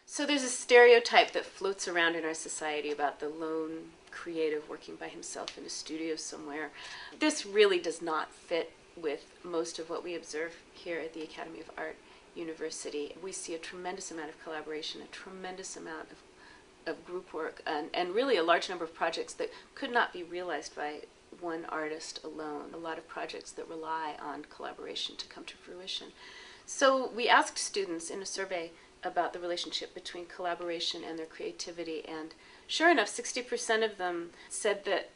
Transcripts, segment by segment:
So there's a stereotype that floats around in our society about the lone creative working by himself in a studio somewhere. This really does not fit with most of what we observe here at the Academy of Art University. We see a tremendous amount of collaboration, a tremendous amount of group work, and really a large number of projects that could not be realized by one artist alone. A lot of projects that rely on collaboration to come to fruition. So we asked students in a survey about the relationship between collaboration and their creativity, and sure enough, 60% of them said that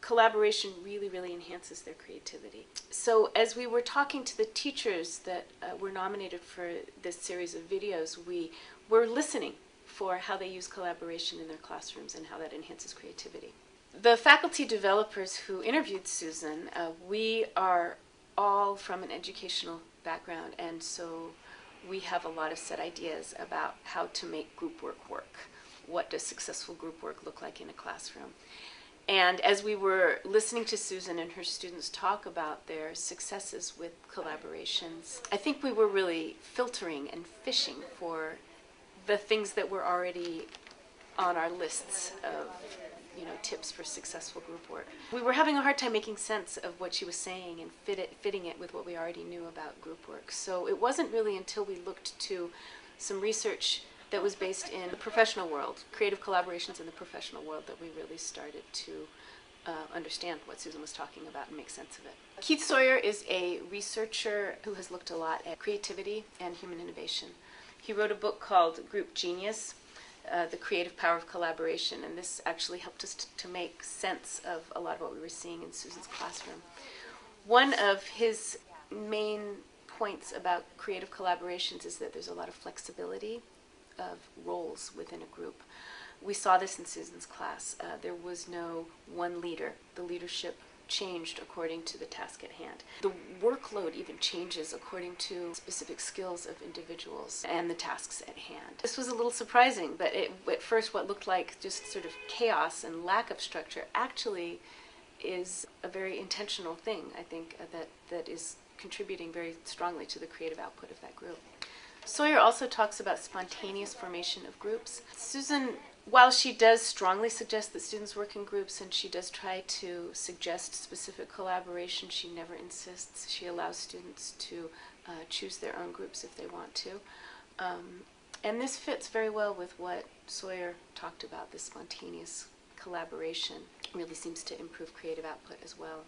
collaboration really enhances their creativity. So as we were talking to the teachers that were nominated for this series of videos, we were listening for how they use collaboration in their classrooms and how that enhances creativity. The faculty developers who interviewed Susan, we are all from an educational background, and so we have a lot of set ideas about how to make group work. What does successful group work look like in a classroom? And as we were listening to Susan and her students talk about their successes with collaborations, I think we were really filtering and fishing for the things that were already on our lists of tips for successful group work. We were having a hard time making sense of what she was saying and fitting it with what we already knew about group work. So it wasn't really until we looked to some research that was based in the professional world, creative collaborations in the professional world, that we really started to understand what Susan was talking about and make sense of it. Keith Sawyer is a researcher who has looked a lot at creativity and human innovation. He wrote a book called Group Genius, The Creative Power of Collaboration, and this actually helped us to make sense of a lot of what we were seeing in Susan's classroom. One of his main points about creative collaborations is that there's a lot of flexibility of roles within a group. We saw this in Susan's class. There was no one leader. The leadership changed according to the task at hand. The workload even changes according to specific skills of individuals and the tasks at hand. This was a little surprising, but at first what looked like just sort of chaos and lack of structure actually is a very intentional thing, I think, that is contributing very strongly to the creative output of that group. Sawyer also talks about spontaneous formation of groups. Susan, while she does strongly suggest that students work in groups and she does try to suggest specific collaboration, she never insists. She allows students to choose their own groups if they want to. And this fits very well with what Sawyer talked about. This spontaneous collaboration really seems to improve creative output as well.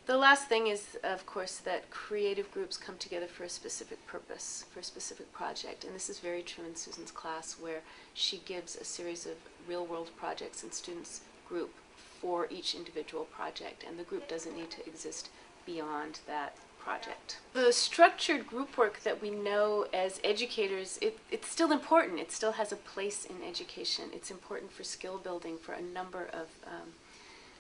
The last thing is, of course, that creative groups come together for a specific purpose, for a specific project. And this is very true in Susan's class, where she gives a series of real-world projects and students group for each individual project. And the group doesn't need to exist beyond that project. The structured group work that we know as educators, it's still important. It still has a place in education. It's important for skill building for a number of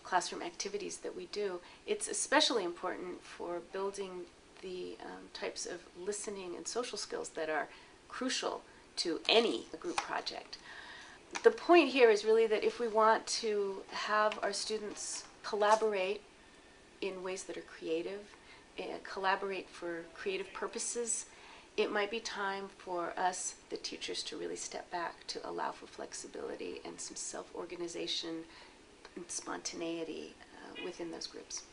classroom activities that we do. It's especially important for building the types of listening and social skills that are crucial to any group project. The point here is really that if we want to have our students collaborate in ways that are creative, collaborate for creative purposes, it might be time for us, the teachers, to really step back to allow for flexibility and some self-organization and spontaneity within those groups.